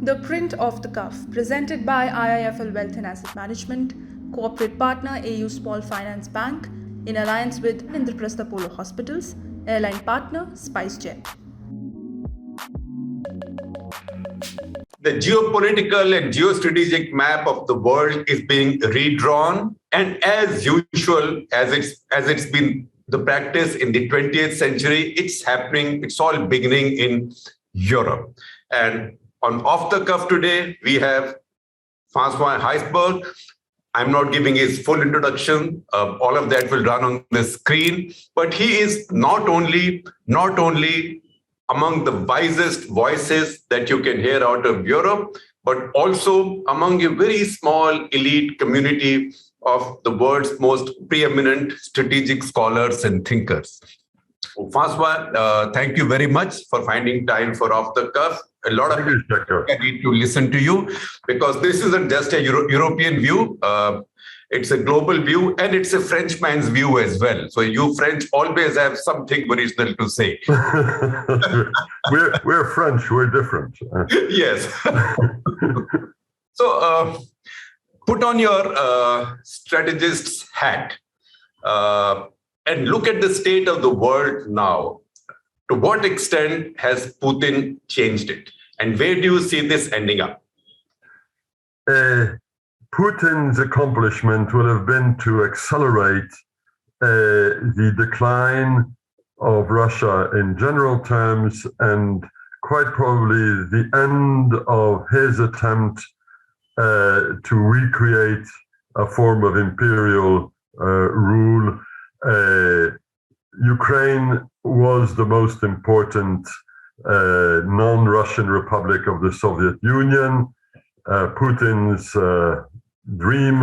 The Print Off The Cuff, presented by IIFL Wealth and Asset Management, corporate partner AU Small Finance Bank, in alliance with Indraprastha Polo Hospitals, airline partner SpiceJet. The geopolitical and geostrategic map of the world is being redrawn, and as usual, as it's been the practice in the 20th century, it's all beginning in Europe. And on Off the Cuff today, we have François Heisbourg. I'm not giving his full introduction. All of that will run on the screen. But he is not only among the wisest voices that you can hear out of Europe, but also among a very small elite community of the world's most preeminent strategic scholars and thinkers. François, thank you very much for finding time for Off the Cuff. A lot of people need to listen to you because this isn't just a European view. It's a global view, and it's a Frenchman's view as well. So you French always have something original to say. we're French. We're different. Yes. So put on your strategist's hat and look at the state of the world now. To what extent has Putin changed it? And where do you see this ending up? Putin's accomplishment will have been to accelerate the decline of Russia in general terms, and quite probably the end of his attempt to recreate a form of imperial rule. Ukraine was the most important non-Russian republic of the Soviet Union. Putin's dream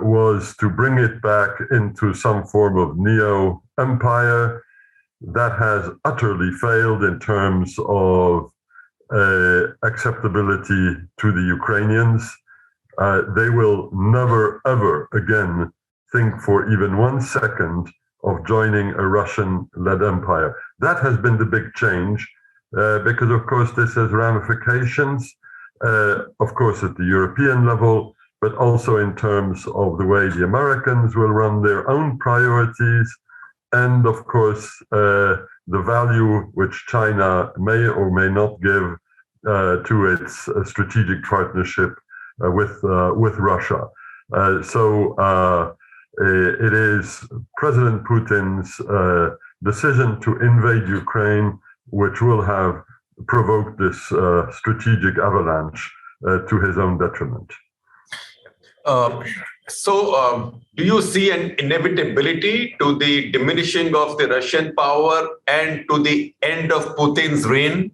was to bring it back into some form of neo-empire. That has utterly failed in terms of acceptability to the Ukrainians. They will never, ever again think for even 1 second of joining a Russian-led empire. That has been the big change, because of course this has ramifications, of course at the European level, but also in terms of the way the Americans will run their own priorities, and of course the value which China may or may not give to its strategic partnership with Russia. It is President Putin's decision to invade Ukraine which will have provoked this strategic avalanche to his own detriment. Do you see an inevitability to the diminishing of the Russian power and to the end of Putin's reign?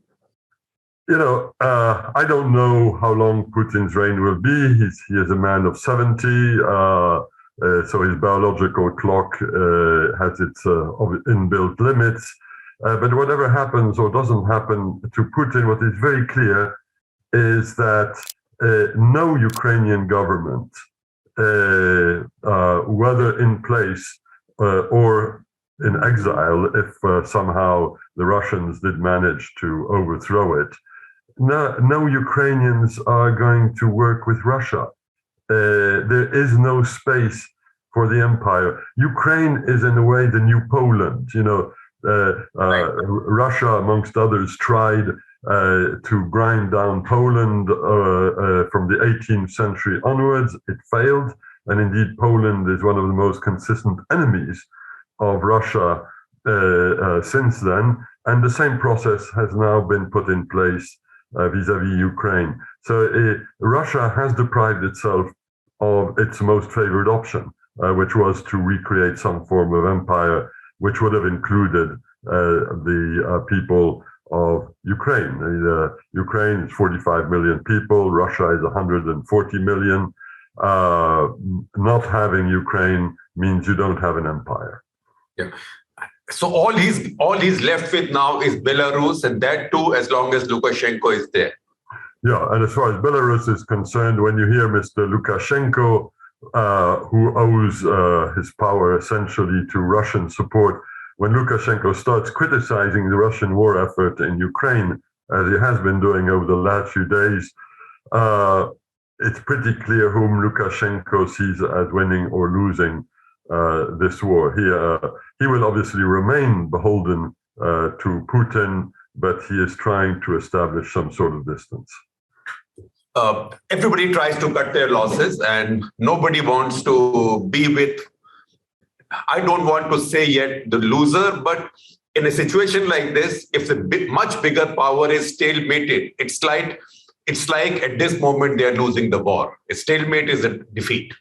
I don't know how long Putin's reign will be. He is a man of 70. So his biological clock has its inbuilt limits. But whatever happens or doesn't happen to Putin, what is very clear is that no Ukrainian government, whether in place or in exile, if somehow the Russians did manage to overthrow it, no Ukrainians are going to work with Russia. There is no space for the empire. Ukraine is in a way the new Poland. Russia, amongst others, tried to grind down Poland from the 18th century onwards. It failed, and indeed Poland is one of the most consistent enemies of Russia since then. And the same process has now been put in place vis-à-vis Ukraine. So Russia has deprived itself of its most favored option, which was to recreate some form of empire, which would have included the people of Ukraine. Ukraine is 45 million people. Russia is 140 million. Not having Ukraine means you don't have an empire. Yeah. So all he's left with now is Belarus, and that too, as long as Lukashenko is there. Yeah, and as far as Belarus is concerned, when you hear Mr. Lukashenko, who owes his power essentially to Russian support, when Lukashenko starts criticizing the Russian war effort in Ukraine, as he has been doing over the last few days, it's pretty clear whom Lukashenko sees as winning or losing this war. He will obviously remain beholden to Putin, but he is trying to establish some sort of distance. Everybody tries to cut their losses, and nobody wants to be with, I don't want to say yet the loser, but in a situation like this, if the much bigger power is stalemated, it's like at this moment they are losing the war. A stalemate is a defeat.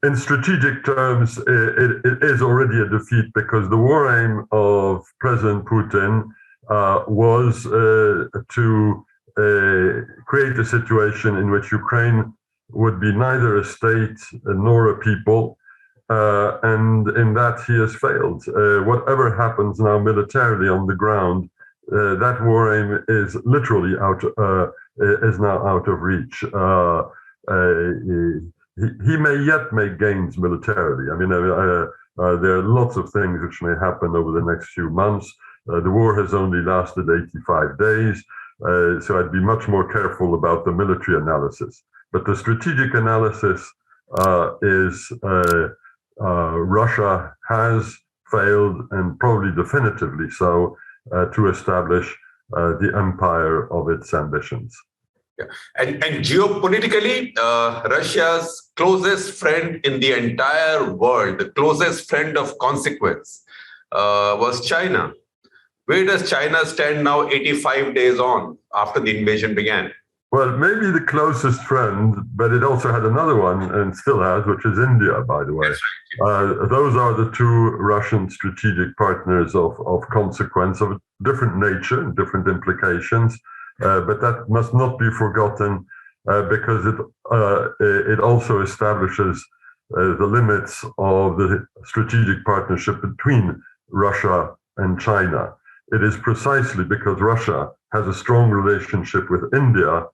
In strategic terms, it is already a defeat, because the war aim of President Putin was to create a situation in which Ukraine would be neither a state nor a people, and in that he has failed. Whatever happens now militarily on the ground, that war aim is literally now out of reach. He may yet make gains militarily. I mean, there are lots of things which may happen over the next few months. The war has only lasted 85 days, so I'd be much more careful about the military analysis. But the strategic analysis is Russia has failed, and probably definitively so, to establish the empire of its ambitions. Yeah. And geopolitically, Russia's closest friend in the entire world, the closest friend of consequence, was China. Where does China stand now, 85 days on, after the invasion began? Well, maybe the closest friend, but it also had another one, and still has, which is India, by the way. That's right. Those are the two Russian strategic partners of consequence, of different nature and different implications. But that must not be forgotten, because it also establishes the limits of the strategic partnership between Russia and China. It is precisely because Russia has a strong relationship with India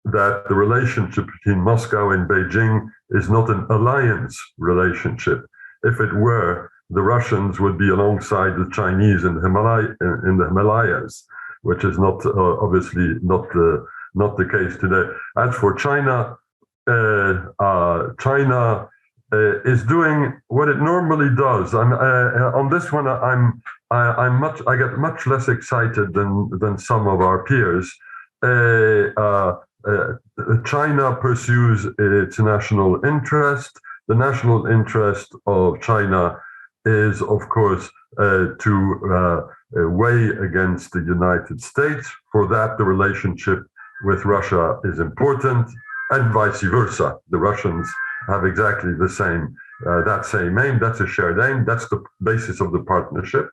that the relationship between Moscow and Beijing is not an alliance relationship. If it were, the Russians would be alongside the Chinese in the Himalayas, which is not obviously not the case today. As for China, China is doing what it normally does. On this one, I get much less excited than some of our peers. China pursues its national interest. The national interest of China is, of course, to weigh against the United States. For that, the relationship with Russia is important, and vice versa. The Russians have exactly the same that same aim. That's a shared aim. That's the basis of the partnership.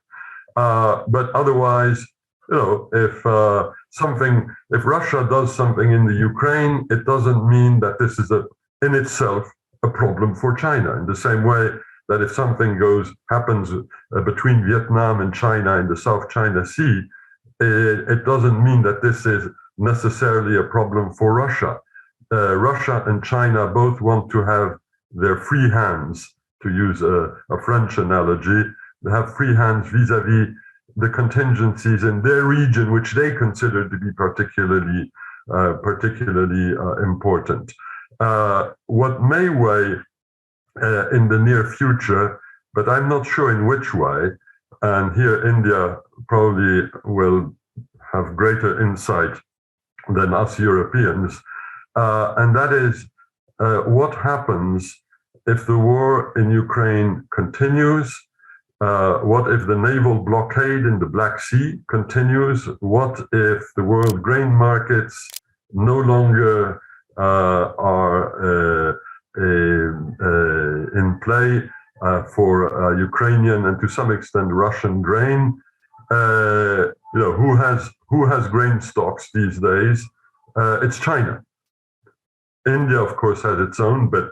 But otherwise, if Russia does something in the Ukraine, it doesn't mean that this is in itself a problem for China. In the same way that if something happens between Vietnam and China in the South China Sea, it doesn't mean that this is necessarily a problem for Russia. Russia and China both want to have their free hands, to use a French analogy. They have free hands vis-à-vis the contingencies in their region, which they consider to be particularly important. What may weigh in the near future, but I'm not sure in which way, and here India probably will have greater insight than us Europeans, and that is what happens if the war in Ukraine continues. What if the naval blockade in the Black Sea continues? What if the world grain markets no longer are in play for Ukrainian and to some extent Russian grain? Who has grain stocks these days? It's China. India, of course, has its own, but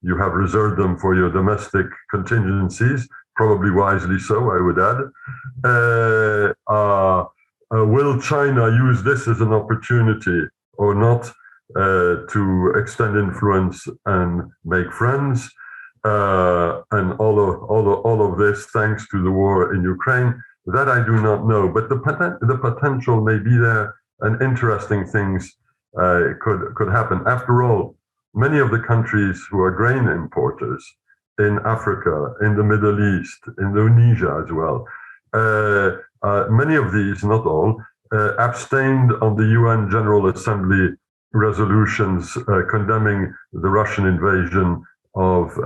you have reserved them for your domestic contingencies. Probably wisely so, I would add. Will China use this as an opportunity or not to extend influence and make friends? And all of this thanks to the war in Ukraine, that I do not know. But the potential may be there and interesting things could happen. After all, many of the countries who are grain importers in Africa, in the Middle East, Indonesia as well, many of these, not all, abstained on the UN General Assembly resolutions condemning the Russian invasion of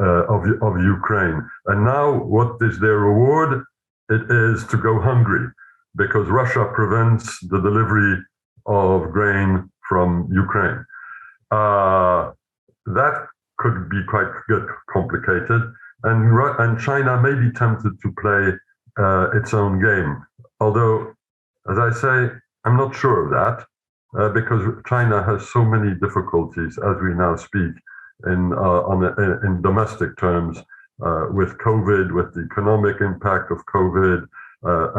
Ukraine. And now what is their reward? It is to go hungry, because Russia prevents the delivery of grain from Ukraine. That could be quite complicated, and China may be tempted to play its own game. Although, as I say, I'm not sure of that, because China has so many difficulties as we now speak in domestic terms, with COVID, with the economic impact of COVID,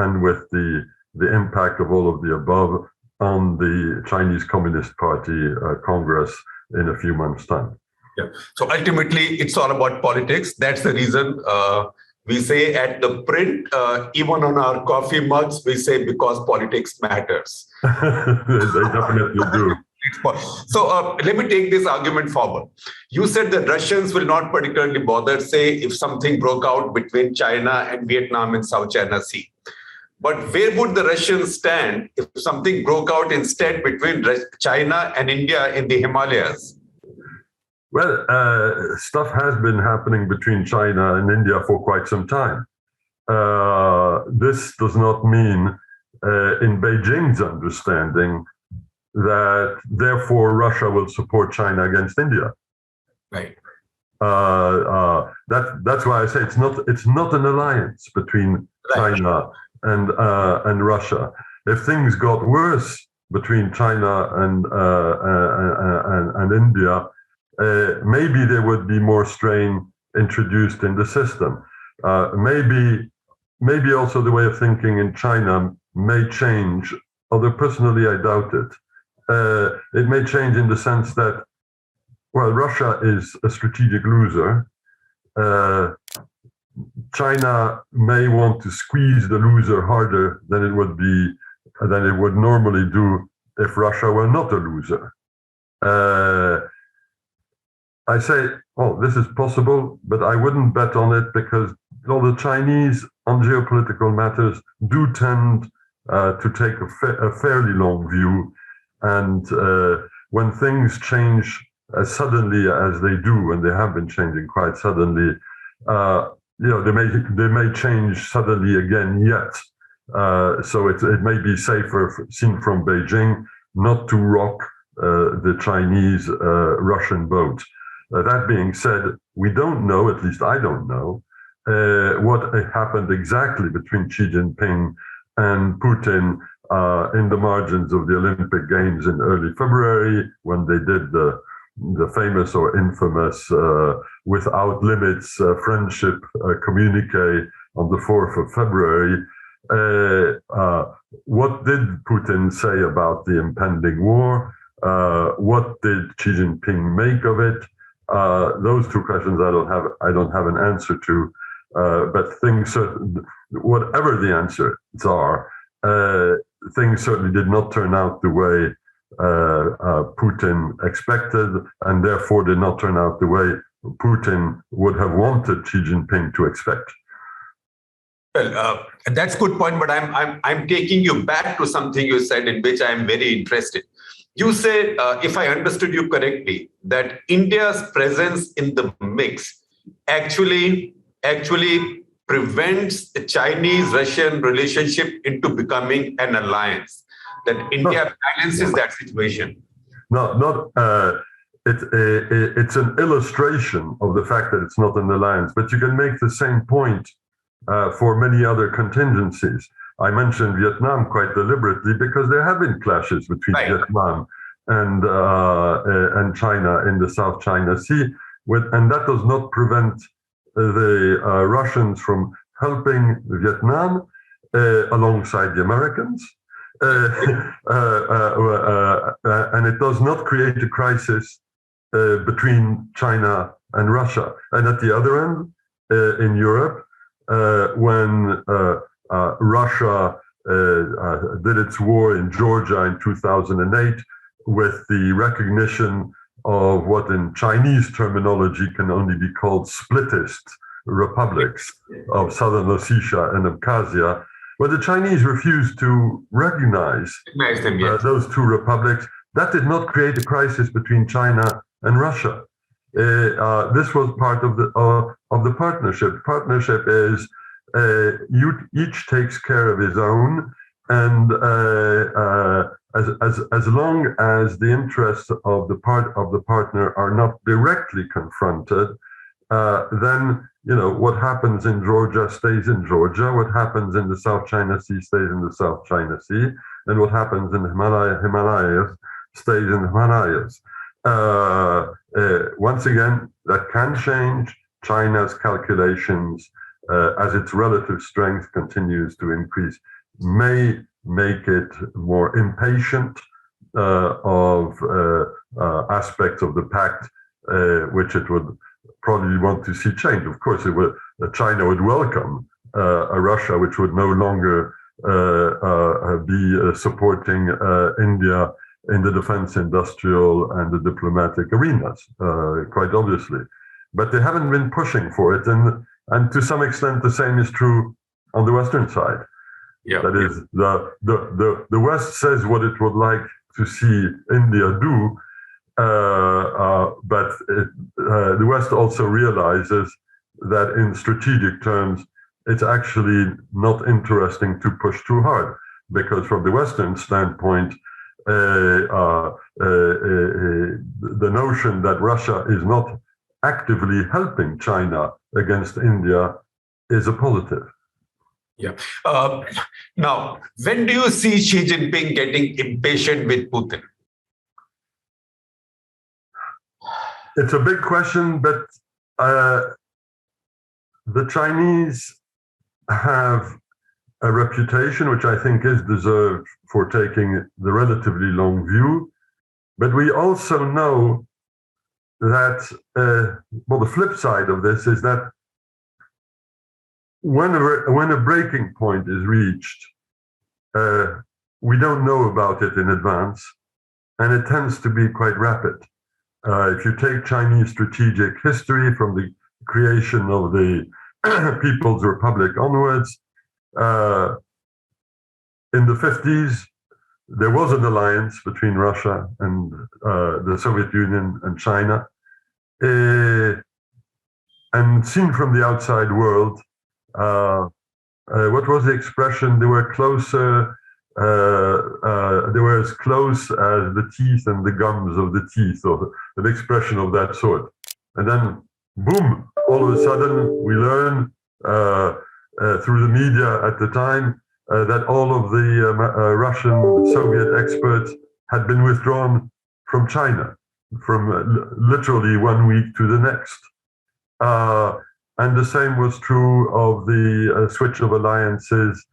and with the impact of all of the above on the Chinese Communist Party Congress in a few months' time. Yeah. So ultimately, it's all about politics. That's the reason we say at the print, even on our coffee mugs, we say because politics matters. They definitely do. So let me take this argument forward. You said the Russians will not particularly bother, say, if something broke out between China and Vietnam in South China Sea. But where would the Russians stand if something broke out instead between China and India in the Himalayas? Well, stuff has been happening between China and India for quite some time. This does not mean, in Beijing's understanding, that therefore Russia will support China against India. Right. That's why I say it's not an alliance between China and Russia. If things got worse between China and India, maybe there would be more strain introduced in the system. Maybe also the way of thinking in China may change, although personally I doubt it. It may change in the sense that, well, Russia is a strategic loser. China may want to squeeze the loser harder than it would normally do if Russia were not a loser. I say, oh, this is possible, but I wouldn't bet on it, because all the Chinese on geopolitical matters do tend to take a fairly long view. And when things change as suddenly as they do, and they have been changing quite suddenly, they may change suddenly again yet. So it may be safer, seen from Beijing, not to rock the Chinese-Russian boat. That being said, we don't know, at least I don't know, what happened exactly between Xi Jinping and Putin in the margins of the Olympic Games in early February, when they did the famous or infamous Without Limits friendship communique on the 4th of February. What did Putin say about the impending war? What did Xi Jinping make of it? Those two questions I don't have an answer to. But whatever the answers are, things certainly did not turn out the way Putin expected, and therefore did not turn out the way Putin would have wanted Xi Jinping to expect. Well, that's a good point, but I'm taking you back to something you said, in which I'm very interested. You said, if I understood you correctly, that India's presence in the mix actually prevents the Chinese-Russian relationship into becoming an alliance, that India balances that situation. It's an illustration of the fact that it's not an alliance, but you can make the same point for many other contingencies. I mentioned Vietnam quite deliberately because there have been clashes between Vietnam and China in the South China Sea, and that does not prevent the Russians from helping Vietnam alongside the Americans, and it does not create a crisis between China and Russia. And at the other end, in Europe, when Russia did its war in Georgia in 2008 with the recognition of what in Chinese terminology can only be called splittist republics of Southern Ossetia and Abkhazia, where the Chinese refused to recognize them, yes. those two republics. That did not create a crisis between China and Russia. This was part of the partnership. Partnership is each takes care of his own, and as long as the interests of the partner are not directly confronted, then what happens in Georgia stays in Georgia. What happens in the South China Sea stays in the South China Sea, and what happens in the Himalayas stays in the Himalayas. Once again, that can change. China's calculations, as its relative strength continues to increase, may make it more impatient of aspects of the pact, which it would probably want to see change. Of course, China would welcome a Russia which would no longer be supporting India in the defense, industrial, and the diplomatic arenas, quite obviously. But they haven't been pushing for it, and to some extent the same is true on the Western side. Yeah. That is, the West says what it would like to see India do, but the West also realizes that in strategic terms, it's actually not interesting to push too hard, because from the Western standpoint, the notion that Russia is not actively helping China against India is a positive. Yeah. Now, when do you see Xi Jinping getting impatient with Putin? It's a big question, but the Chinese have a reputation, which I think is deserved, for taking the relatively long view. But we also know that, the flip side of this is that when a breaking point is reached, we don't know about it in advance, and it tends to be quite rapid. If you take Chinese strategic history from the creation of the People's Republic onwards, in the 50s, there was an alliance between Russia and the Soviet Union and China. And seen from the outside world, what was the expression? They were closer, they were as close as the teeth and the gums of the teeth, or an expression of that sort. And then, boom, all of a sudden, we learn through the media at the time that all of the Russian Soviet experts had been withdrawn from China, from literally 1 week to the next. And the same was true of the switch of alliances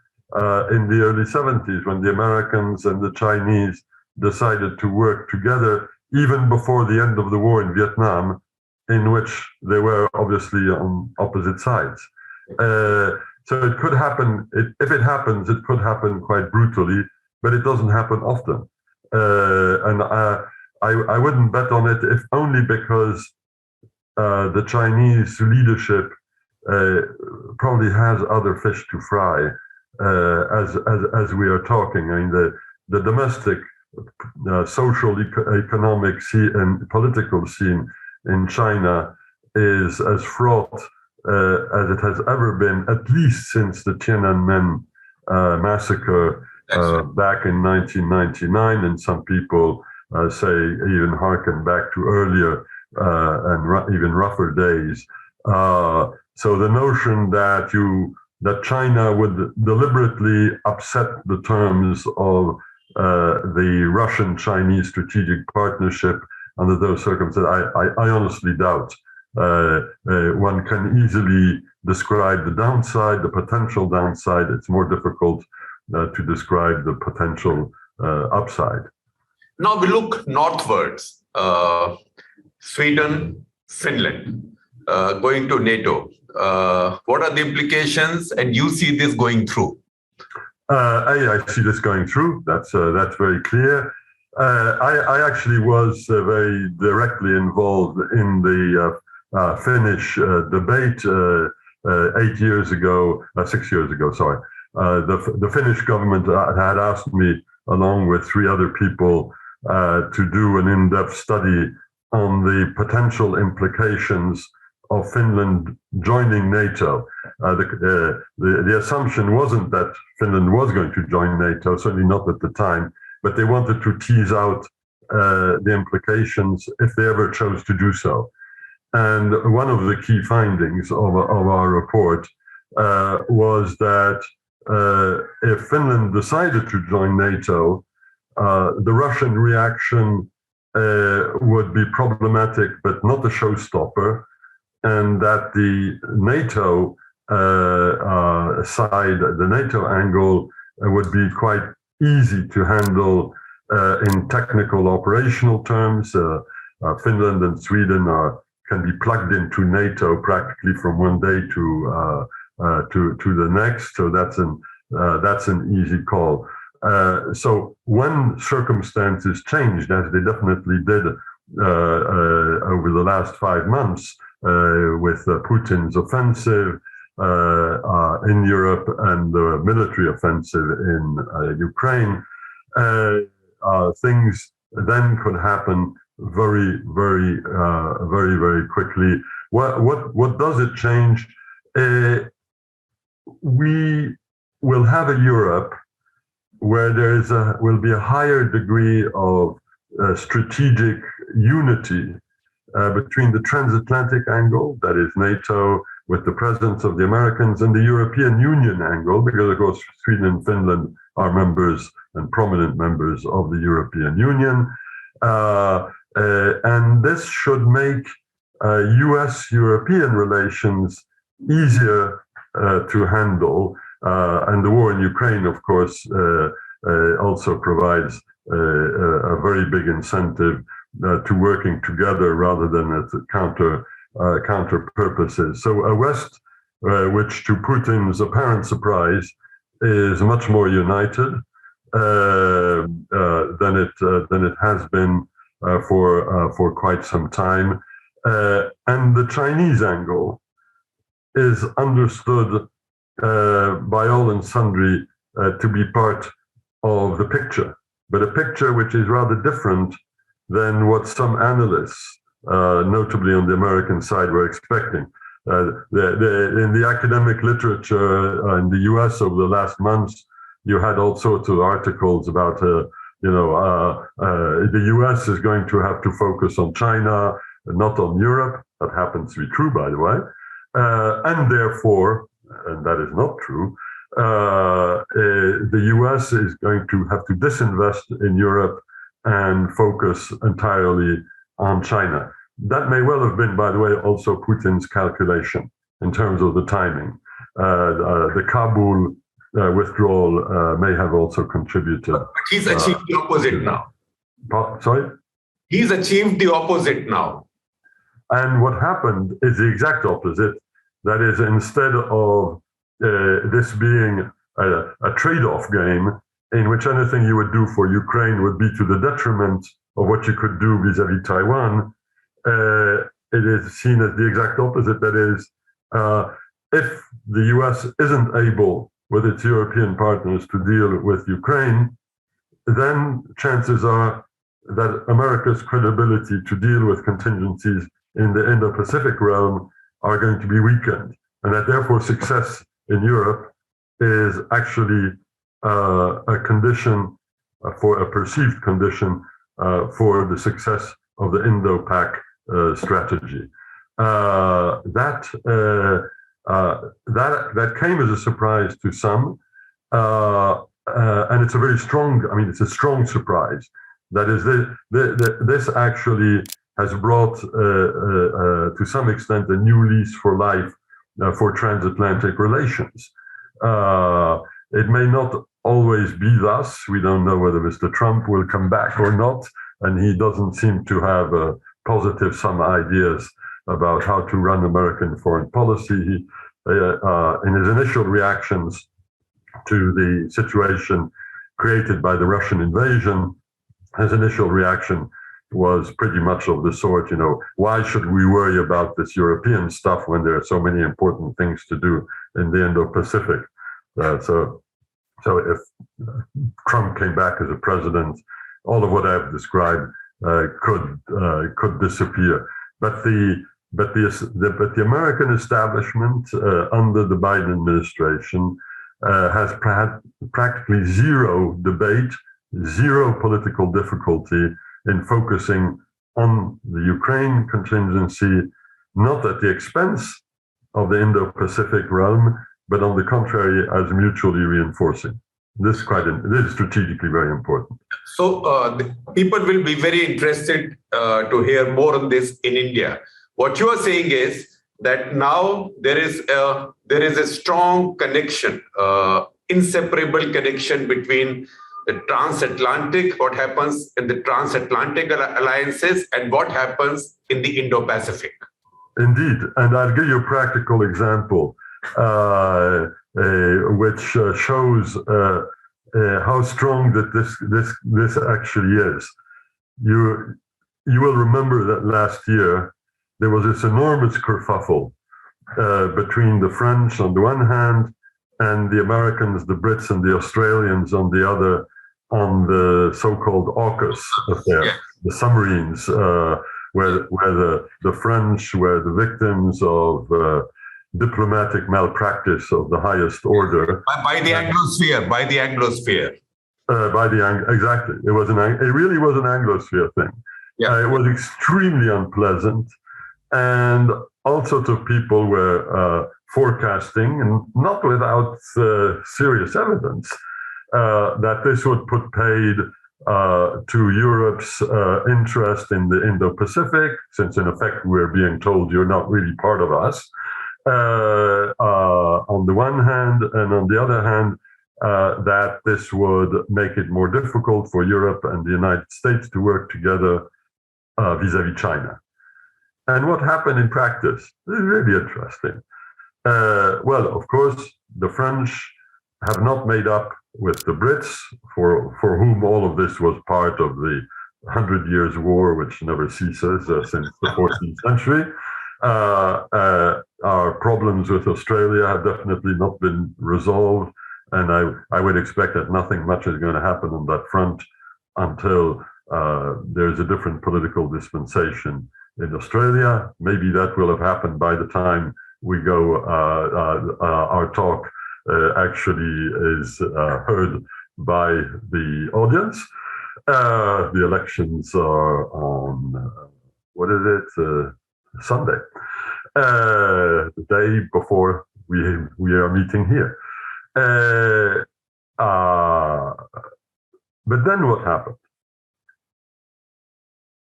in the early 70s, when the Americans and the Chinese decided to work together, even before the end of the war in Vietnam, in which they were obviously on opposite sides. So it could happen, if it happens, it could happen quite brutally, but it doesn't happen often. And I wouldn't bet on it, if only because the Chinese leadership probably has other fish to fry as we are talking. I mean, the domestic social, economic and political scene in China is as fraught as it has ever been, at least since the Tiananmen massacre back in 1999, and some people say even harken back to earlier and even rougher days. So the notion that China would deliberately upset the terms of the Russian-Chinese strategic partnership under those circumstances, I honestly doubt. One can easily describe the downside, the potential downside. It's more difficult to describe the potential upside. Now we look northwards. Sweden, Finland, going to NATO. What are the implications? And you see this going through? I see this going through. That's very clear. I actually was very directly involved in the Finnish debate 6 years ago. Sorry, the Finnish government had asked me, along with 3 other people, to do an in-depth study on the potential implications of Finland joining NATO. The assumption wasn't that Finland was going to join NATO, certainly not at the time, but they wanted to tease out the implications if they ever chose to do so. And one of the key findings of our report was that if Finland decided to join NATO, the Russian reaction would be problematic, but not a showstopper, and that the NATO side, the NATO angle, would be quite easy to handle in technical operational terms. Finland and Sweden can be plugged into NATO practically from one day to the next, so that's an easy call. So when circumstances changed, as they definitely did over the last 5 months, with Putin's offensive in Europe and the military offensive in Ukraine, things then could happen very, very, very quickly. What does it change? We will have a Europe where will be a higher degree of strategic unity between the transatlantic angle, that is NATO, with the presence of the Americans, and the European Union angle, because of course Sweden and Finland are members and prominent members of the European Union. And this should make US-European relations easier to handle. And the war in Ukraine, of course, also provides a very big incentive to working together rather than as counter purposes. So a West, which to Putin's apparent surprise is much more united than it has been for quite some time, and the Chinese angle is understood by all and sundry to be part of the picture, but a picture which is rather different than what some analysts, notably on the American side, were expecting. In the academic literature in the US over the last months, you had all sorts of articles about, the US is going to have to focus on China, not on Europe. That happens to be true, by the way. And therefore, and that is not true, the US is going to have to disinvest in Europe and focus entirely on China. That may well have been, by the way, also Putin's calculation in terms of the timing. The Kabul withdrawal may have also contributed. But he's achieved the opposite now. Sorry? He's achieved the opposite now. And what happened is the exact opposite. That is, instead of this being a trade-off game in which anything you would do for Ukraine would be to the detriment of what you could do vis-a-vis Taiwan, it is seen as the exact opposite. That is, if the US isn't able with its European partners to deal with Ukraine, then chances are that America's credibility to deal with contingencies in the Indo-Pacific realm are going to be weakened, and that therefore success in Europe is actually a condition for a perceived condition for the success of the Indo-Pac strategy. That came as a surprise to some, and it's a very strong. I mean, it's a strong surprise. That is, this actually has brought, to some extent, a new lease for life for transatlantic relations. It may not always be thus. We don't know whether Mr. Trump will come back or not, and he doesn't seem to have positive some ideas about how to run American foreign policy. He, in his initial reactions to the situation created by the Russian invasion, his initial reaction was pretty much of the sort, why should we worry about this European stuff when there are so many important things to do in the Indo-Pacific? So if Trump came back as a president, all of what I've described could disappear. But the American establishment under the Biden administration has practically zero debate, zero political difficulty in focusing on the Ukraine contingency, not at the expense of the Indo-Pacific realm, but on the contrary, as mutually reinforcing. This is strategically very important. So people will be very interested to hear more on this in India. What you are saying is that now there is a strong connection, inseparable connection between the transatlantic, what happens in the transatlantic alliances, and what happens in the Indo-Pacific. Indeed, and I'll give you a practical example, which shows how strong that this actually is. You will remember that last year there was this enormous kerfuffle between the French on the one hand and the Americans, the Brits, and the Australians on the other, on the so-called AUKUS affair, the submarines, where the French were the victims of diplomatic malpractice of the highest order. By the Anglosphere. Exactly. It really was an Anglosphere thing. Yeah. It was extremely unpleasant, and all sorts of people were forecasting, and not without serious evidence, that this would put paid to Europe's interest in the Indo-Pacific, since in effect we're being told you're not really part of us, on the one hand, and on the other hand, that this would make it more difficult for Europe and the United States to work together vis-à-vis China. And what happened in practice is really interesting. Well, of course, the French have not made up with the Brits, for whom all of this was part of the 100 Years' War, which never ceases since the 14th century. Our problems with Australia have definitely not been resolved, and I would expect that nothing much is going to happen on that front until there's a different political dispensation in Australia. Maybe that will have happened by the time we go, our talk actually is heard by the audience. The elections are on, Sunday, the day before we are meeting here. But then what happened?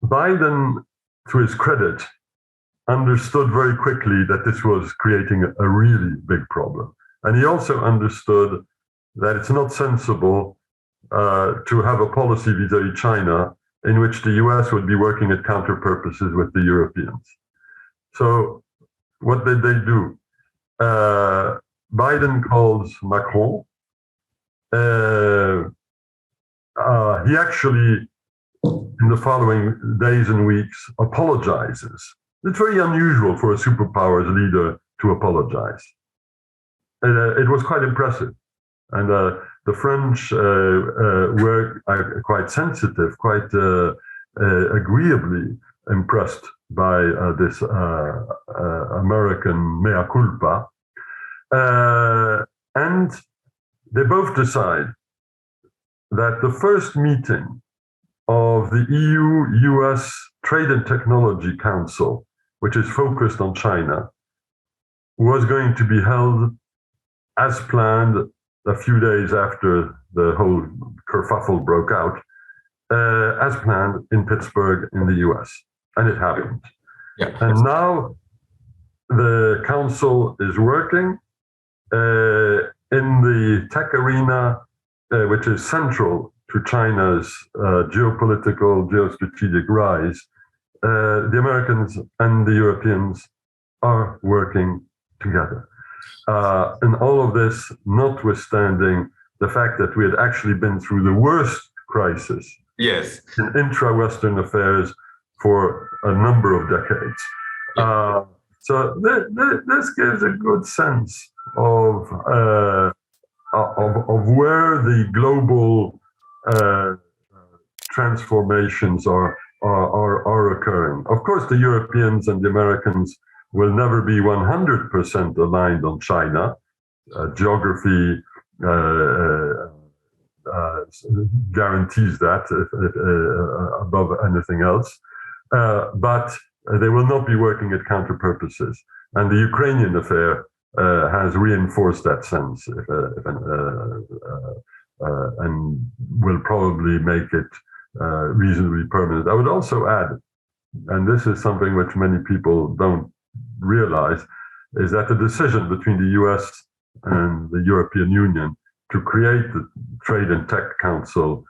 Biden, to his credit, understood very quickly that this was creating a really big problem. And he also understood that it's not sensible to have a policy vis-à-vis China in which the US would be working at counter purposes with the Europeans. So what did they do? Biden calls Macron. He actually, in the following days and weeks, apologizes. It's very unusual for a superpower's leader to apologize. It was quite impressive. And the French were quite sensitive, quite agreeably impressed by this American mea culpa. And they both decide that the first meeting of the EU-US Trade and Technology Council, which is focused on China, was going to be held as planned a few days after the whole kerfuffle broke out, as planned in Pittsburgh in the US. And it happened. Yeah. And now the council is working in the tech arena, which is central to China's geostrategic rise. The Americans and the Europeans are working together. And all of this, notwithstanding the fact that we had actually been through the worst crisis Yes. in intra-Western affairs for a number of decades. So this gives a good sense of where the global transformations are occurring. Of course, the Europeans and the Americans will never be 100% aligned on China. Geography guarantees that above anything else. But they will not be working at counter purposes. And the Ukrainian affair has reinforced that sense and will probably make it reasonably permanent. I would also add, and this is something which many people don't realize, is that the decision between the US and the European Union to create the Trade and Tech Council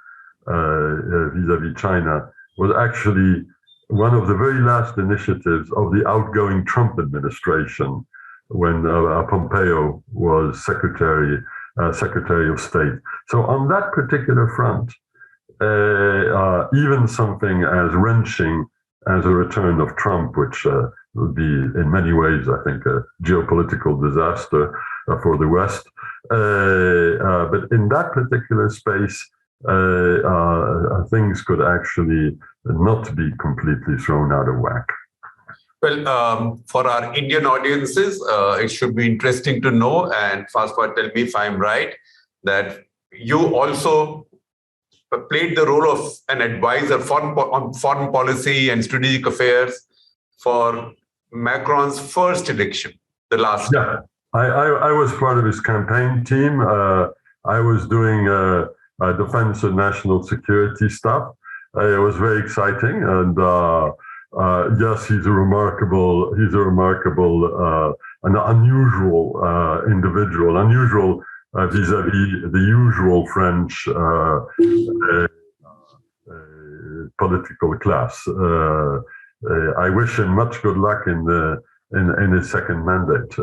vis-à-vis China was actually one of the very last initiatives of the outgoing Trump administration when Pompeo was Secretary of State. So on that particular front, even something as wrenching as a return of Trump, which would be in many ways, I think, a geopolitical disaster for the West. But in that particular space, things could actually not be completely thrown out of whack. Well, for our Indian audiences, it should be interesting to know, and François, tell me if I'm right, that you also played the role of an advisor on foreign policy and strategic affairs for Macron's first election, the last. Yeah, I was part of his campaign team. I was doing defense and national security stuff. It was very exciting, and yes, he's a remarkable, an unusual individual, unusual vis-a-vis the usual French political class. I wish him much good luck in his second mandate.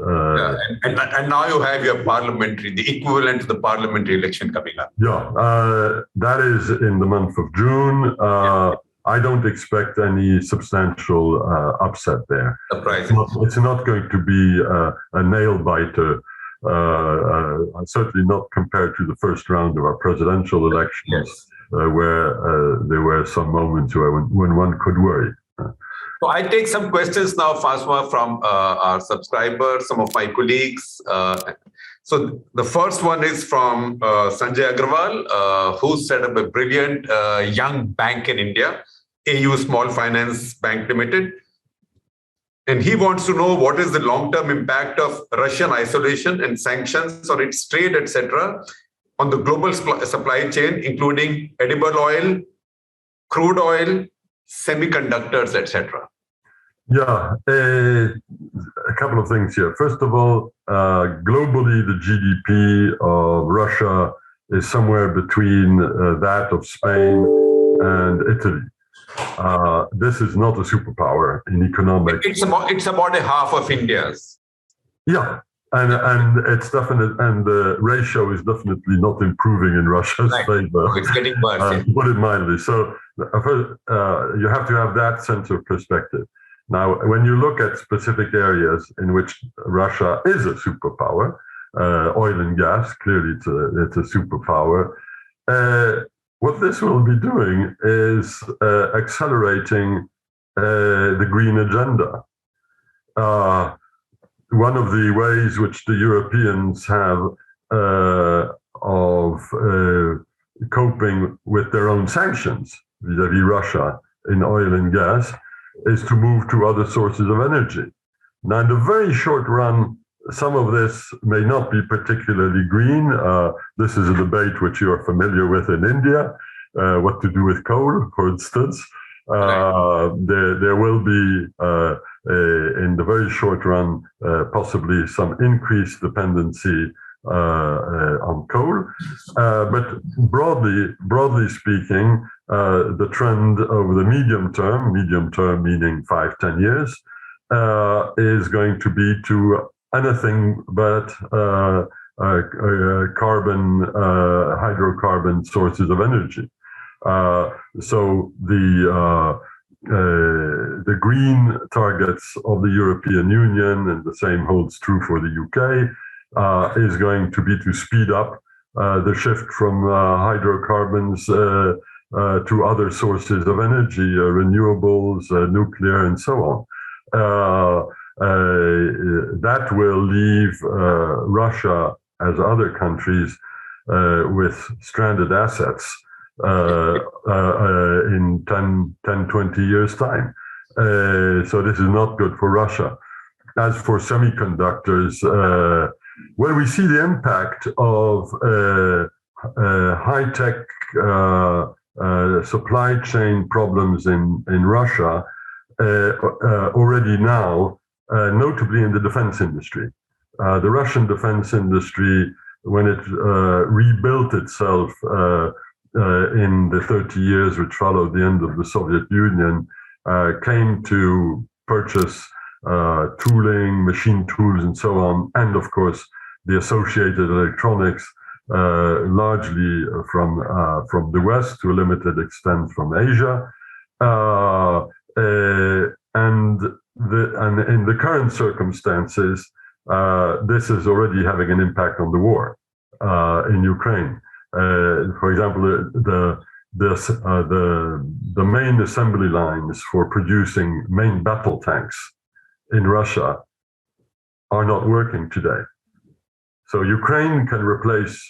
And now you have your the equivalent to the parliamentary election coming up. Yeah, that is in the month of June. I don't expect any substantial upset there. Surprising. It's not going to be a nail biter. Certainly not compared to the first round of our presidential elections, where there were some moments when one could worry. So I take some questions now, François, from our subscribers, some of my colleagues. So the first one is from Sanjay Agrawal, who set up a brilliant young bank in India, AU Small Finance Bank Limited. And he wants to know what is the long-term impact of Russian isolation and sanctions on its trade, etc., on the global supply chain, including edible oil, crude oil, semiconductors, etc. Yeah, a couple of things here. First of all, globally, the GDP of Russia is somewhere between that of Spain and Italy. This is not a superpower in economic. It's about a half of India's. Yeah, and it's definite, and the ratio is definitely not improving in Russia's favor. It's getting worse. Put it mildly. So you have to have that sense of perspective. Now, when you look at specific areas in which Russia is a superpower, oil and gas, clearly it's a superpower. What this will be doing is accelerating the green agenda. One of the ways which the Europeans have of coping with their own sanctions vis-à-vis Russia in oil and gas is to move to other sources of energy. Now, in the very short run, some of this may not be particularly green. This is a debate which you are familiar with in India, what to do with coal, for instance. There will be, in the very short run, possibly some increased dependency on coal. But broadly speaking, the trend over the medium term meaning 5-10 years, is going to be to anything but hydrocarbon sources of energy. So the green targets of the European Union, and the same holds true for the UK, is going to be to speed up the shift from hydrocarbons to other sources of energy, renewables, nuclear, and so on. That will leave Russia, as other countries, with stranded assets in 10, 20 years' time. So this is not good for Russia. As for semiconductors, well, we see the impact of high-tech supply chain problems in Russia already now, notably in the defense industry. The Russian defense industry, when it rebuilt itself in the 30 years which followed the end of the Soviet Union, came to purchase tooling, machine tools, and so on, and of course the associated electronics, largely from the West, to a limited extent from Asia, and in the current circumstances, this is already having an impact on the war in Ukraine. For example, the main assembly lines for producing main battle tanks in Russia are not working today. So Ukraine can replace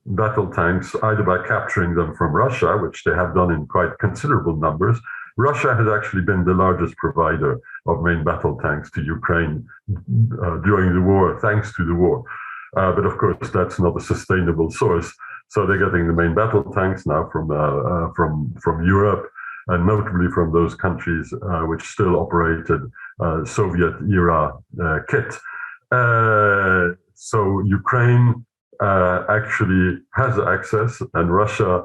battle tanks either by capturing them from Russia, which they have done in quite considerable numbers. Russia has actually been the largest provider of main battle tanks to Ukraine during the war, thanks to the war. But of course, that's not a sustainable source. So they're getting the main battle tanks now from Europe, and notably from those countries which still operated Soviet-era kit. So Ukraine actually has access, and Russia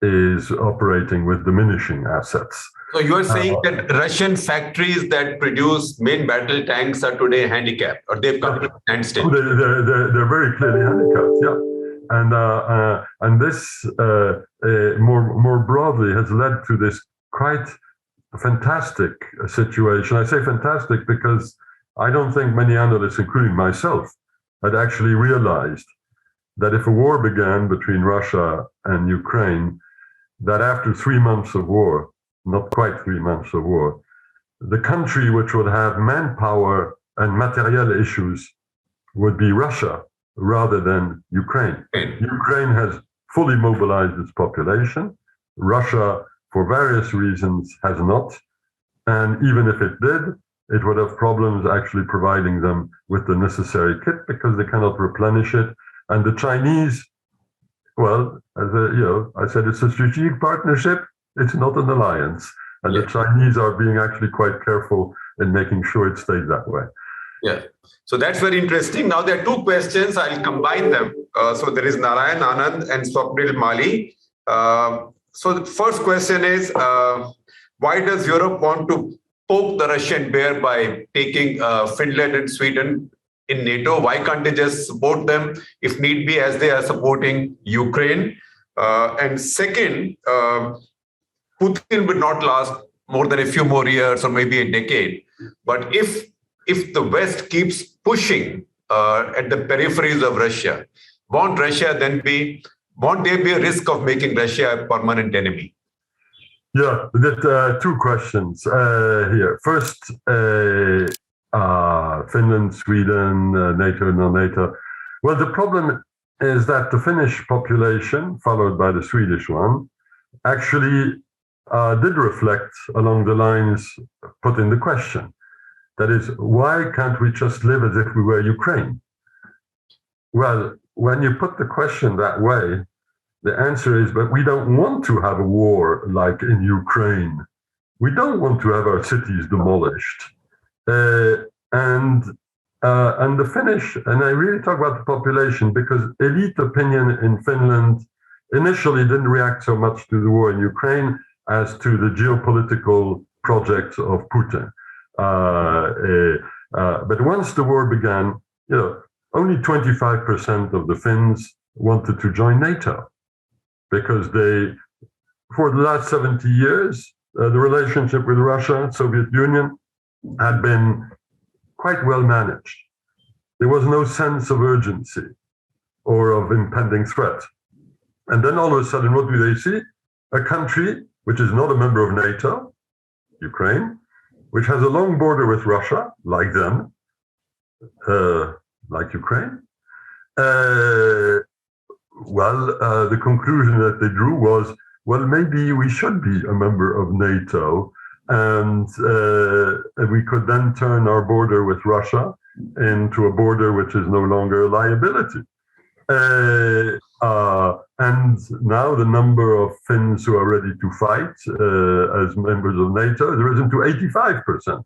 is operating with diminishing assets. So you are saying that Russian factories that produce main battle tanks are today handicapped, or they've come to a standstill? They're very clearly handicapped, yeah. And this more broadly has led to this quite fantastic situation. I say fantastic because I don't think many analysts, including myself, had actually realized that if a war began between Russia and Ukraine, that after 3 months of war, not quite 3 months of war, the country which would have manpower and material issues would be Russia rather than Ukraine. Ukraine has fully mobilized its population. Russia, for various reasons, has not. And even if it did, it would have problems actually providing them with the necessary kit because they cannot replenish it. And the Chinese, well, I said it's a strategic partnership. It's not an alliance. And the Chinese are being actually quite careful in making sure it stays that way. Yeah. So that's very interesting. Now there are two questions. I'll combine them. So there is Narayan Anand and Swapnil Mali. So the first question is, why does Europe want to poke the Russian bear by taking Finland and Sweden in NATO? Why can't they just support them if need be, as they are supporting Ukraine? And second, Putin would not last more than a few more years or maybe a decade. But if the West keeps pushing at the peripheries of Russia, won't there be a risk of making Russia a permanent enemy? Yeah, two questions here. First, Finland, Sweden, NATO, non-NATO. Well, the problem is that the Finnish population, followed by the Swedish one, actually did reflect along the lines put in the question. That is, why can't we just live as if we were Ukraine? Well, when you put the question that way, the answer is, but we don't want to have a war like in Ukraine. We don't want to have our cities demolished. And the Finnish, and I really talk about the population because elite opinion in Finland initially didn't react so much to the war in Ukraine as to the geopolitical projects of Putin. But once the war began, only 25% of the Finns wanted to join NATO because for the last 70 years, the relationship with Russia, Soviet Union, had been quite well managed. There was no sense of urgency or of impending threat. And then all of a sudden, what do they see? A country which is not a member of NATO, Ukraine, which has a long border with Russia, like them, like Ukraine. The conclusion that they drew was, well, maybe we should be a member of NATO, and we could then turn our border with Russia into a border which is no longer a liability. And now the number of Finns who are ready to fight as members of NATO has risen to 85%.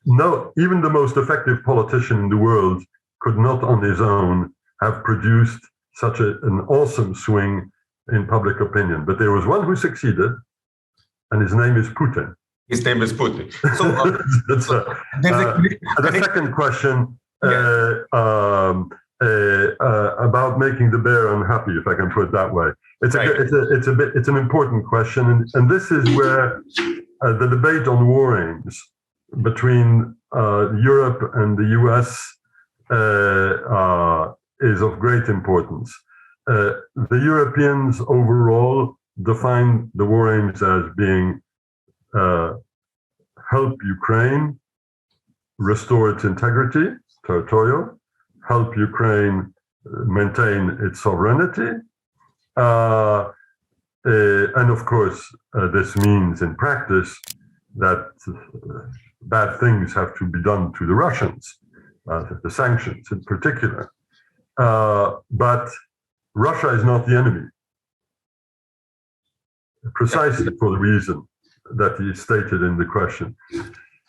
No, even the most effective politician in the world could not on his own have produced such an awesome swing in public opinion. But there was one who succeeded, and his name is Putin. His name is Putin. So the second question about making the bear unhappy, if I can put it that way. It's an important question, and this is where the debate on war aims between Europe and the US is of great importance. The Europeans overall define the war aims as being help Ukraine restore its integrity, territorial, help Ukraine maintain its sovereignty. And of course, this means in practice that bad things have to be done to the Russians, the sanctions in particular. But Russia is not the enemy, precisely for the reason that he stated in the question.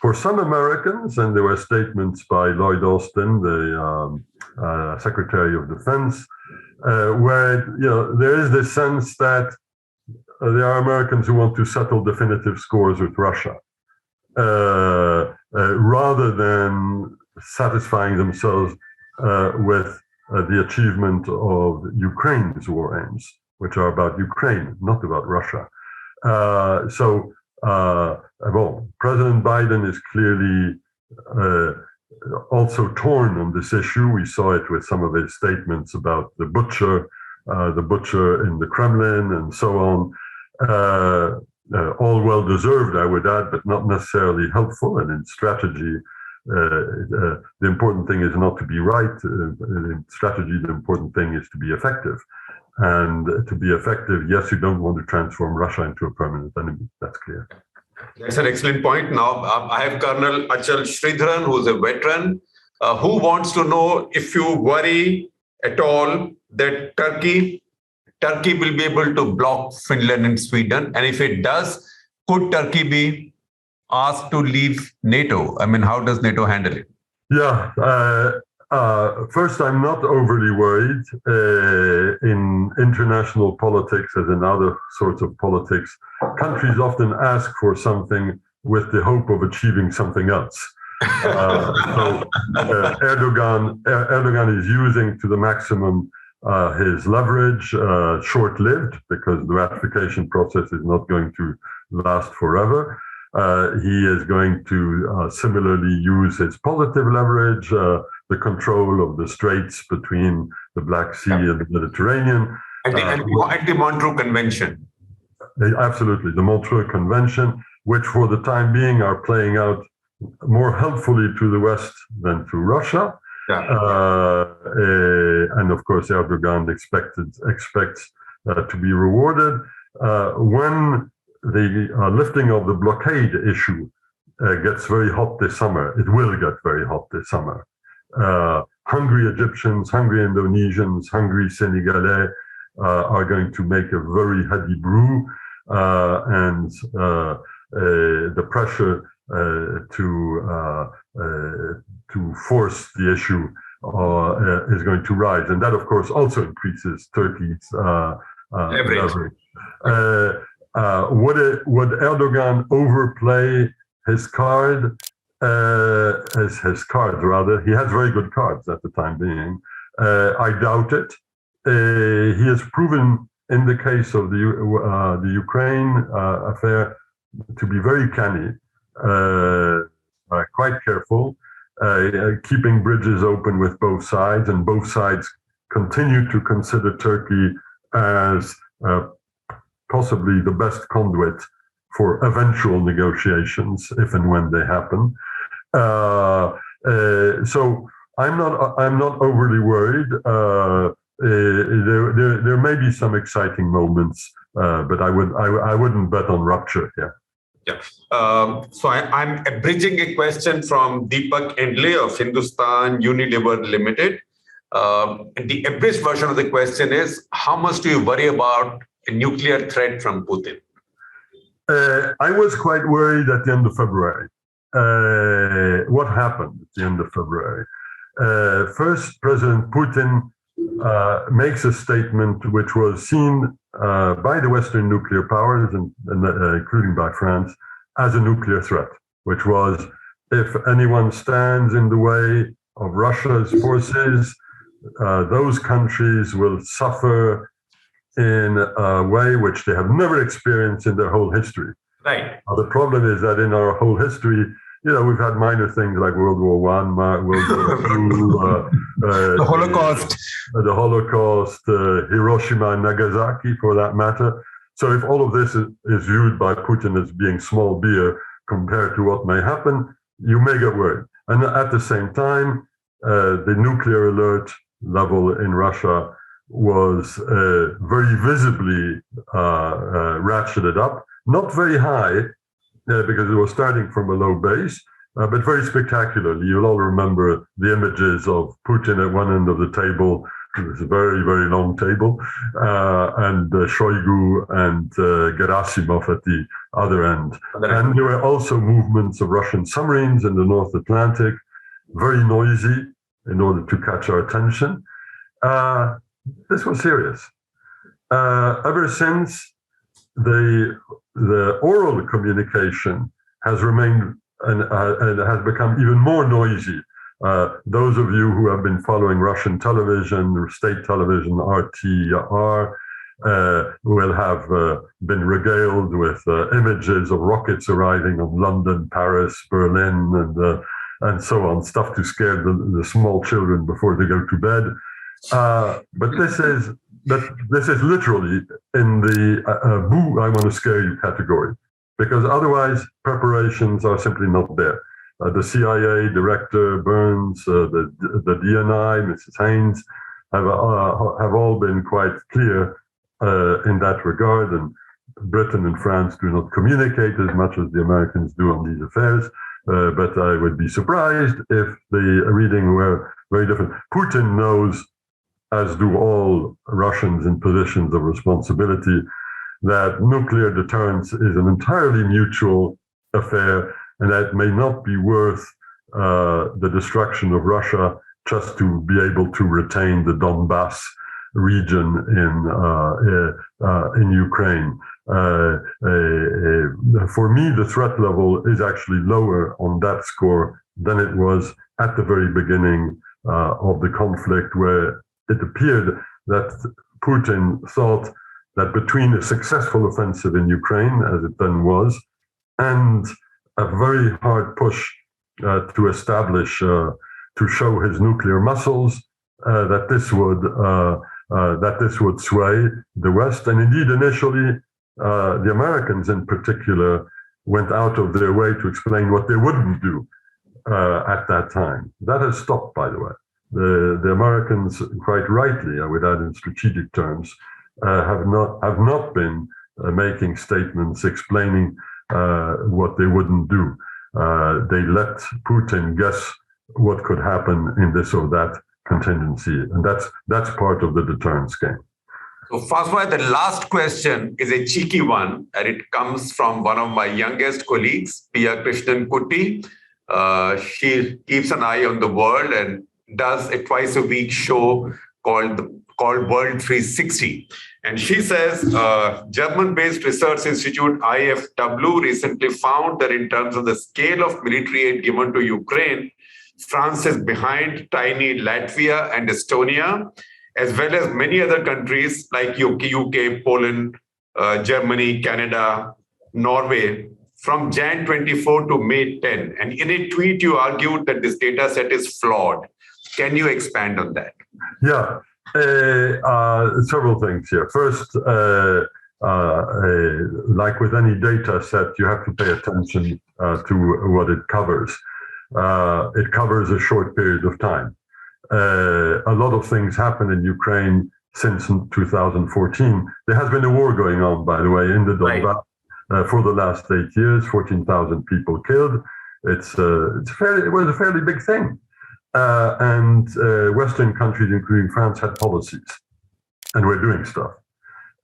For some Americans, and there were statements by Lloyd Austin, the Secretary of Defense, where there is this sense that there are Americans who want to settle definitive scores with Russia, rather than satisfying themselves with the achievement of Ukraine's war aims, which are about Ukraine, not about Russia. President Biden is clearly also torn on this issue. We saw it with some of his statements about the butcher in the Kremlin and so on. All well deserved, I would add, but not necessarily helpful. And in strategy, the important thing is not to be right. In strategy, the important thing is to be effective. And to be effective, yes, you don't want to transform Russia into a permanent enemy. That's clear. That's an excellent point. Now, I have Colonel Achal Sridharan, who's a veteran, who wants to know if you worry at all that Turkey will be able to block Finland and Sweden. And if it does, could Turkey be asked to leave NATO? I mean, how does NATO handle it? Yeah. First, I'm not overly worried. In international politics, as in other sorts of politics, countries often ask for something with the hope of achieving something else. Erdogan is using to the maximum his leverage, short-lived, because the ratification process is not going to last forever. He is going to similarly use his positive leverage, the control of the straits between the Black Sea and the Mediterranean. And the Montreux Convention. Absolutely, the Montreux Convention, which for the time being are playing out more helpfully to the West than to Russia. And of course, Erdogan expects to be rewarded. When the lifting of the blockade issue gets very hot this summer, it will get very hot this summer. Hungry Egyptians, hungry Indonesians, hungry Senegalese are going to make a very heady brew, and the pressure to force the issue is going to rise, and that, of course, also increases Turkey's leverage. Would Erdogan overplay his card? his cards rather. He has very good cards at the time being. I doubt it. He has proven, in the case of the Ukraine affair, to be very canny, quite careful, keeping bridges open with both sides, and both sides continue to consider Turkey as possibly the best conduit for eventual negotiations, if and when they happen. So I'm not overly worried. There may be some exciting moments, but I wouldn't bet on rupture here. Yeah. So I'm bridging a question from Deepak Endle of Hindustan Unilever Limited. The abridged version of the question is, how much do you worry about a nuclear threat from Putin? I was quite worried at the end of February. What happened at the end of February? First, President Putin makes a statement which was seen by the Western nuclear powers, and including by France, as a nuclear threat, which was, if anyone stands in the way of Russia's forces, those countries will suffer in a way which they have never experienced in their whole history. Right. The problem is that in our whole history, we've had minor things like World War I, World War II, the Holocaust, Hiroshima and Nagasaki, for that matter. So if all of this is viewed by Putin as being small beer compared to what may happen, you may get worried. And at the same time, the nuclear alert level in Russia was very visibly ratcheted up, not very high, because it was starting from a low base, but very spectacularly. You'll all remember the images of Putin at one end of the table. It was a very, very long table, and Shoigu and Gerasimov at the other end. And there were also movements of Russian submarines in the North Atlantic, very noisy in order to catch our attention. This was serious. Ever since, the oral communication has remained and has become even more noisy. Those of you who have been following Russian television, state television, RTR, will have been regaled with images of rockets arriving on London, Paris, Berlin, and so on, stuff to scare the small children before they go to bed. But this is literally in the boo, I want to scare you category, because otherwise preparations are simply not there. The CIA director, Burns, the DNI, Mrs. Haynes, have all been quite clear in that regard, and Britain and France do not communicate as much as the Americans do on these affairs, but I would be surprised if the reading were very different. Putin knows, as do all Russians in positions of responsibility, that nuclear deterrence is an entirely mutual affair, and that may not be worth the destruction of Russia just to be able to retain the Donbass region in Ukraine. For me, the threat level is actually lower on that score than it was at the very beginning of the conflict, where it appeared that Putin thought that between a successful offensive in Ukraine, as it then was, and a very hard push to establish, to show his nuclear muscles, that this would sway the West. And indeed, initially, the Americans in particular went out of their way to explain what they wouldn't do at that time. That has stopped, by the way. The Americans, quite rightly, I would add in strategic terms, have not been making statements explaining what they wouldn't do. They let Putin guess what could happen in this or that contingency, and that's part of the deterrence game. So, François, the last question is a cheeky one, and it comes from one of my youngest colleagues, Pia Krishnan Kutty. She keeps an eye on the world and does a twice-a-week show called World 360. And she says, German-based research institute IIFL recently found that in terms of the scale of military aid given to Ukraine, France is behind tiny Latvia and Estonia, as well as many other countries like UK, Poland, Germany, Canada, Norway, from Jan 24 to May 10. And in a tweet, you argued that this data set is flawed. Can you expand on that? Yeah, several things here. First, like with any data set, you have to pay attention to what it covers. It covers a short period of time. A lot of things happened in Ukraine since 2014. There has been a war going on, by the way, in the Donbass for the last 8 years. 14,000 people killed. It was a fairly big thing. And Western countries, including France, had policies, and we're doing stuff.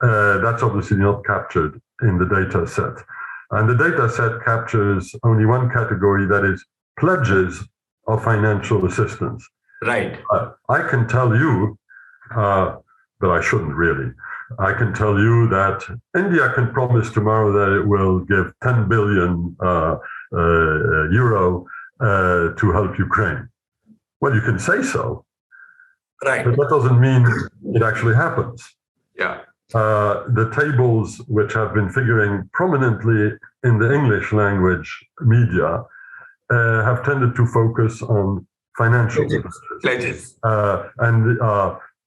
That's obviously not captured in the data set. And the data set captures only one category, that is pledges of financial assistance. Right. I can tell you, but I shouldn't really. I can tell you that India can promise tomorrow that it will give 10 billion euro to help Ukraine. Well, you can say so, right? But that doesn't mean it actually happens. Yeah. The tables which have been figuring prominently in the English language media have tended to focus on financial pledges.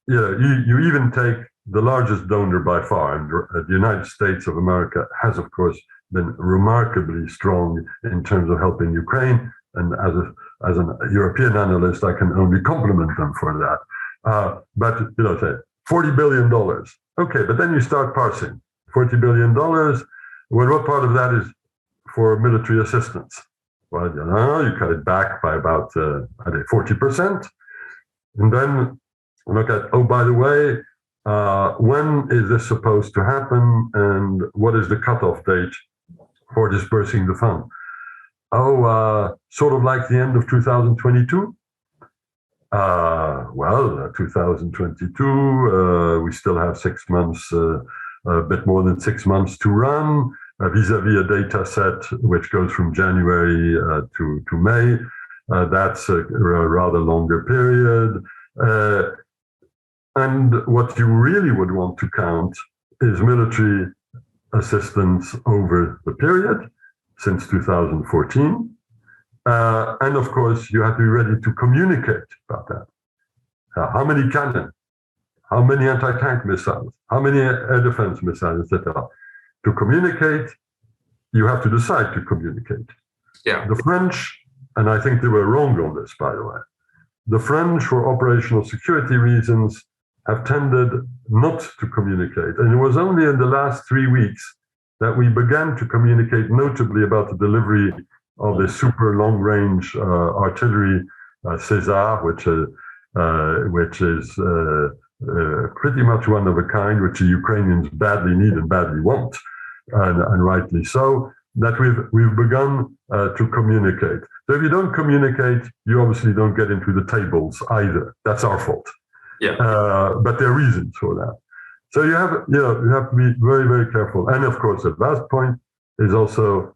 You even take the largest donor by far, and the United States of America has, of course, been remarkably strong in terms of helping Ukraine. And as a European analyst, I can only compliment them for that. But say $40 billion. Okay, but then you start parsing. $40 billion. Well, what part of that is for military assistance? Well, you cut it back by about 40%. And then look at, oh, by the way, when is this supposed to happen? And what is the cutoff date for dispersing the fund? Oh, sort of like the end of 2022? 2022, we still have 6 months, a bit more than 6 months to run, vis-a-vis a data set which goes from January to May. That's a rather longer period. And what you really would want to count is military assistance over the period since 2014. And of course, you have to be ready to communicate about that. How many cannon? How many anti-tank missiles? How many air defense missiles, etc. To communicate, you have to decide to communicate. Yeah. The French, and I think they were wrong on this, by the way, the French, for operational security reasons, have tended not to communicate. And it was only in the last 3 weeks that we began to communicate, notably about the delivery of the super long-range artillery, César, which is pretty much one of a kind, which the Ukrainians badly need and badly want, and rightly so, that we've begun to communicate. So if you don't communicate, you obviously don't get into the tables either. That's our fault. Yeah. But there are reasons for that. So you have to be very, very careful. And of course, the last point is also,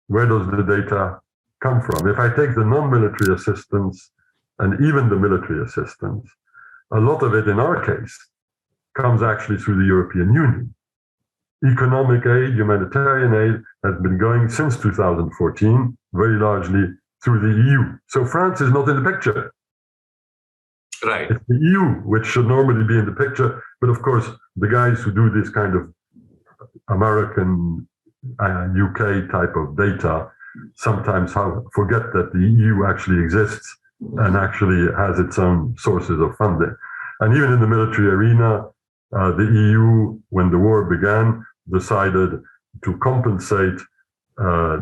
where does the data come from? If I take the non-military assistance and even the military assistance, a lot of it in our case comes actually through the European Union. Economic aid, humanitarian aid has been going since 2014, very largely through the EU. So France is not in the picture. Right. It's the EU which should normally be in the picture. But of course, the guys who do this kind of American, UK type of data sometimes forget that the EU actually exists and actually has its own sources of funding. And even in the military arena, the EU, when the war began, decided to compensate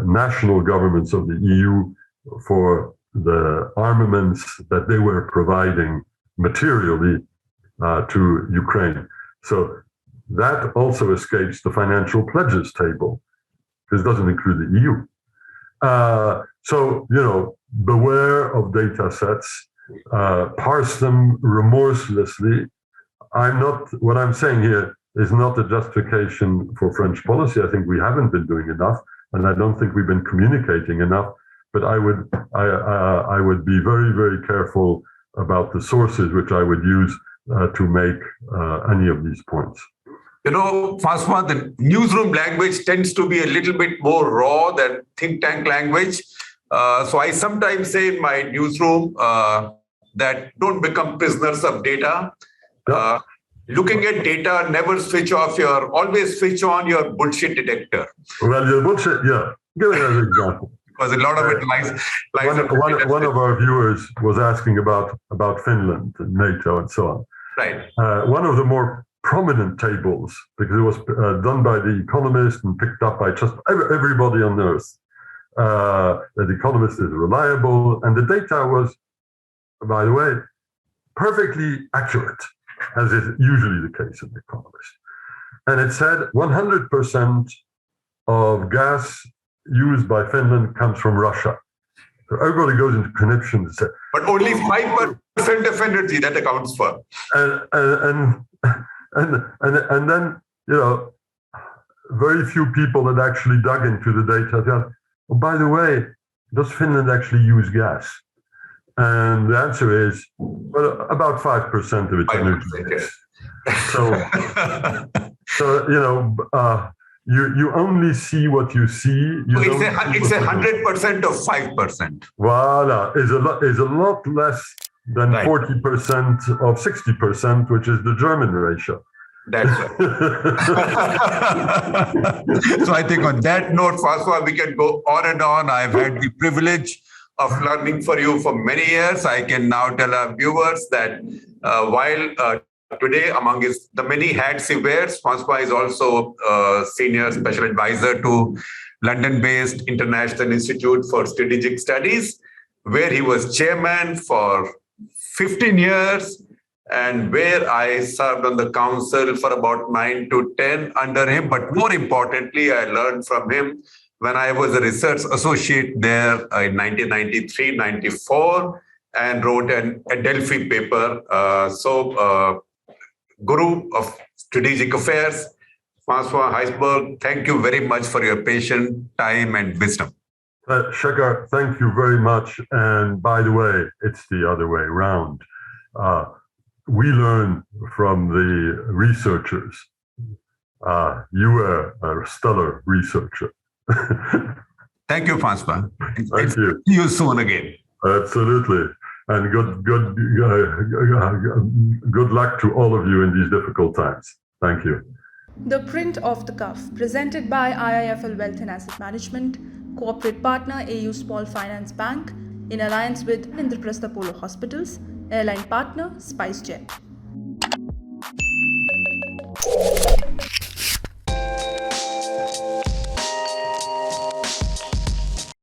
national governments of the EU for the armaments that they were providing materially to Ukraine. So that also escapes the financial pledges table, because it doesn't include the EU. So, beware of data sets, parse them remorselessly. What I'm saying here is not a justification for French policy. I think we haven't been doing enough, and I don't think we've been communicating enough. But I would be very, very careful about the sources which I would use to make any of these points. You know, Francois, the newsroom language tends to be a little bit more raw than think tank language. So I sometimes say in my newsroom that don't become prisoners of data. Looking at data, never always switch on your bullshit detector. Well, your bullshit, yeah. Give it as an example. Because a lot of it lies one of our viewers was asking about Finland and NATO and so on. Right. One of the more prominent tables, because it was done by The Economist and picked up by just everybody on earth. That The Economist is reliable, and the data was, by the way, perfectly accurate, as is usually the case in The Economist. And it said 100% of gas used by Finland comes from Russia. So everybody goes into conniption and says, but only 5% of energy that accounts for. And then, you know, very few people had actually dug into the data. Oh, by the way, does Finland actually use gas? And the answer is, well, about 5% of its energy. Yes. So you know, you only see what you see. It's 100% of 5%. Voila, is a lot less than 40% of 60%, which is the German ratio. That's right. So I think on that note, François, we can go on and on. I've had the privilege of learning for you for many years. I can now tell our viewers that while today, among the many hats he wears, François is also a senior special advisor to London-based International Institute for Strategic Studies, where he was chairman for 15 years, and where I served on the council for about 9 to 10 under him. But more importantly, I learned from him when I was a research associate there in 1993-94 and wrote a Delphi paper. Guru of Strategic Affairs, François Heisbourg, thank you very much for your patience, time, and wisdom. Shekhar, thank you very much. And by the way, it's the other way around. We learn from the researchers. You were a stellar researcher. Thank you, François. Thank you. See you soon again. Absolutely. And good luck to all of you in these difficult times. Thank you. The Print Off The Cuff, presented by IIFL Wealth and Asset Management, corporate partner AU Small Finance Bank, in alliance with ThePrint Hospitals, airline partner SpiceJet.